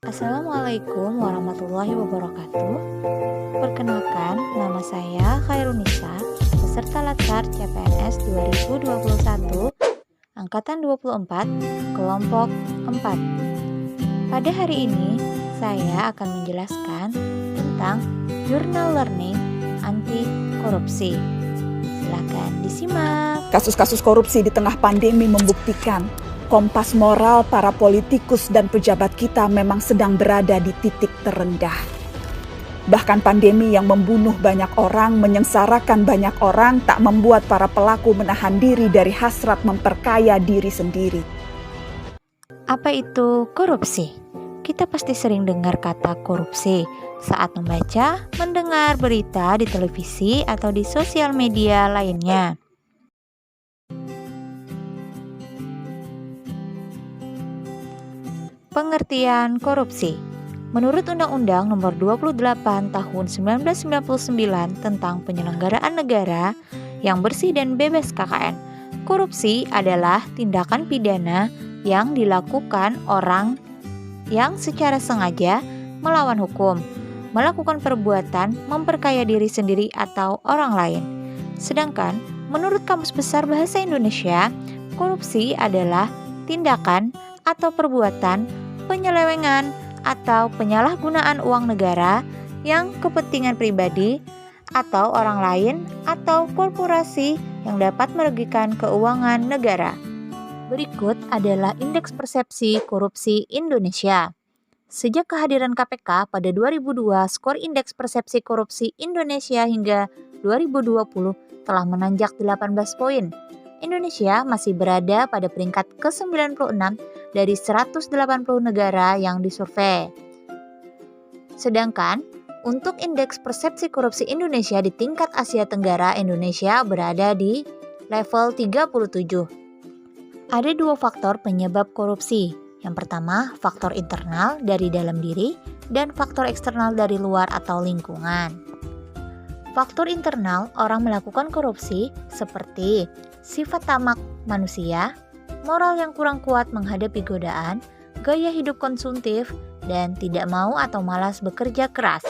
Assalamualaikum warahmatullahi wabarakatuh. Perkenalkan, nama saya Khairunisa, peserta Latsar CPNS 2021, Angkatan 24, Kelompok 4. Pada hari ini, saya akan menjelaskan tentang Journal Learning Anti Korupsi. Silakan disimak. Kasus-kasus korupsi di tengah pandemi membuktikan kompas moral para politikus dan pejabat kita memang sedang berada di titik terendah. Bahkan pandemi yang membunuh banyak orang, menyengsarakan banyak orang, tak membuat para pelaku menahan diri dari hasrat memperkaya diri sendiri. Apa itu korupsi? Kita pasti sering dengar kata korupsi saat membaca, mendengar berita di televisi atau di sosial media lainnya. Pengertian korupsi. Menurut Undang-Undang Nomor 28 Tahun 1999 tentang Penyelenggaraan Negara yang Bersih dan Bebas KKN, korupsi adalah tindakan pidana yang dilakukan orang yang secara sengaja melawan hukum, melakukan perbuatan memperkaya diri sendiri atau orang lain. Sedangkan menurut Kamus Besar Bahasa Indonesia, korupsi adalah tindakan atau perbuatan penyelewengan atau penyalahgunaan uang negara yang kepentingan pribadi atau orang lain atau korporasi yang dapat merugikan keuangan negara. Berikut adalah Indeks Persepsi Korupsi Indonesia. Sejak kehadiran KPK pada 2002, skor Indeks Persepsi Korupsi Indonesia hingga 2020 telah menanjak 18 poin. Indonesia masih berada pada peringkat ke-96 dari 180 negara yang disurvei. Sedangkan untuk Indeks Persepsi Korupsi Indonesia di tingkat Asia Tenggara, Indonesia berada di level 37. Ada dua faktor penyebab korupsi. Yang pertama, faktor internal dari dalam diri dan faktor eksternal dari luar atau lingkungan. Faktor internal orang melakukan korupsi seperti sifat tamak manusia, moral yang kurang kuat menghadapi godaan, gaya hidup konsumtif, dan tidak mau atau malas bekerja keras.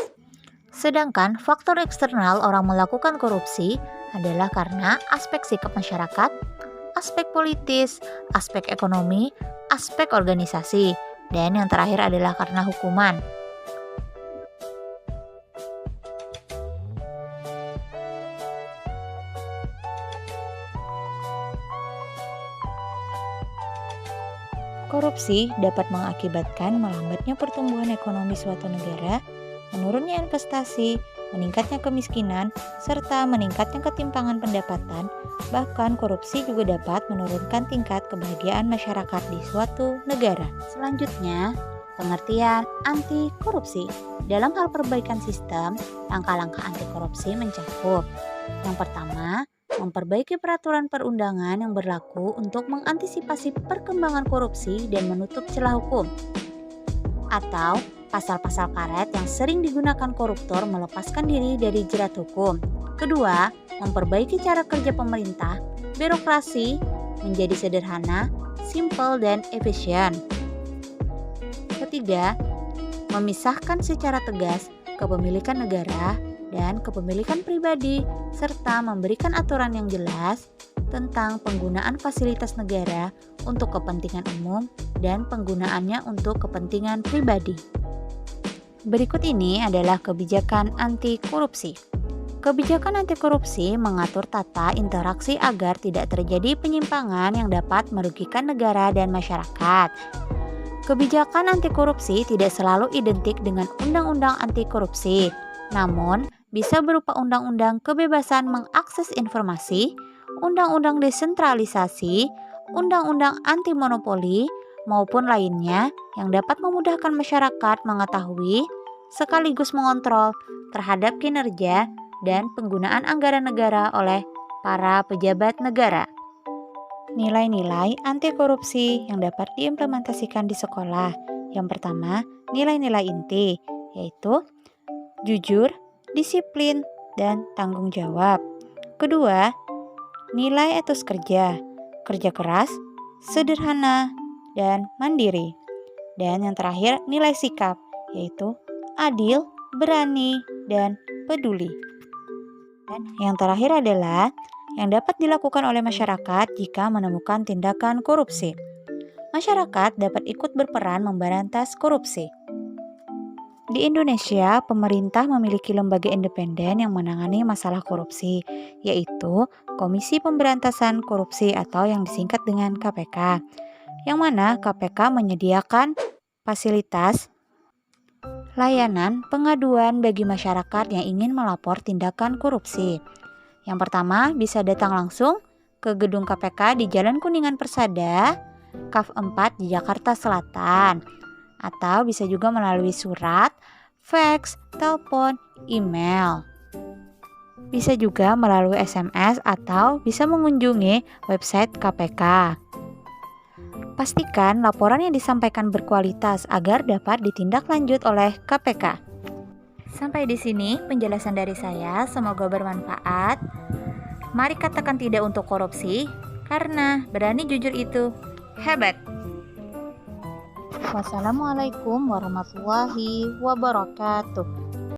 Sedangkan faktor eksternal orang melakukan korupsi adalah karena aspek sikap masyarakat, aspek politis, aspek ekonomi, aspek organisasi, dan yang terakhir adalah karena hukuman. Korupsi dapat mengakibatkan melambatnya pertumbuhan ekonomi suatu negara, menurunnya investasi, meningkatnya kemiskinan, serta meningkatnya ketimpangan pendapatan. Bahkan korupsi juga dapat menurunkan tingkat kebahagiaan masyarakat di suatu negara. Selanjutnya, pengertian anti korupsi. Dalam hal perbaikan sistem, langkah-langkah anti korupsi mencakup: yang pertama, memperbaiki peraturan perundangan yang berlaku untuk mengantisipasi perkembangan korupsi dan menutup celah hukum, atau pasal-pasal karet yang sering digunakan koruptor melepaskan diri dari jerat hukum. Kedua, memperbaiki cara kerja pemerintah, birokrasi menjadi sederhana, simpel, dan efisien. Ketiga, memisahkan secara tegas kepemilikan negara dan kepemilikan pribadi, serta memberikan aturan yang jelas tentang penggunaan fasilitas negara untuk kepentingan umum dan penggunaannya untuk kepentingan pribadi. Berikut ini adalah kebijakan anti korupsi. Kebijakan anti korupsi mengatur tata interaksi agar tidak terjadi penyimpangan yang dapat merugikan negara dan masyarakat. Kebijakan anti korupsi tidak selalu identik dengan undang-undang anti korupsi, namun bisa berupa undang-undang kebebasan mengakses informasi, undang-undang desentralisasi, undang-undang anti monopoli, maupun lainnya yang dapat memudahkan masyarakat mengetahui sekaligus mengontrol terhadap kinerja dan penggunaan anggaran negara oleh para pejabat negara. Nilai-nilai anti korupsi yang dapat diimplementasikan di sekolah. Yang pertama, nilai-nilai inti, yaitu jujur, disiplin, dan tanggung jawab. Kedua, nilai etos kerja, kerja keras, sederhana, dan mandiri. Dan yang terakhir, nilai sikap, yaitu adil, berani, dan peduli. Dan yang terakhir adalah yang dapat dilakukan oleh masyarakat jika menemukan tindakan korupsi. Masyarakat dapat ikut berperan memberantas korupsi. Di Indonesia, pemerintah memiliki lembaga independen yang menangani masalah korupsi, yaitu Komisi Pemberantasan Korupsi atau yang disingkat dengan KPK, yang mana KPK menyediakan fasilitas layanan pengaduan bagi masyarakat yang ingin melapor tindakan korupsi. Yang pertama, bisa datang langsung ke gedung KPK di Jalan Kuningan Persada, KAF 4 di Jakarta Selatan. Atau bisa juga melalui surat, fax, telepon, email. Bisa juga melalui SMS atau bisa mengunjungi website KPK. Pastikan laporan yang disampaikan berkualitas agar dapat ditindaklanjut oleh KPK. Sampai di sini penjelasan dari saya, semoga bermanfaat. Mari katakan tidak untuk korupsi, karena berani jujur itu hebat. Wassalamualaikum warahmatullahi wabarakatuh.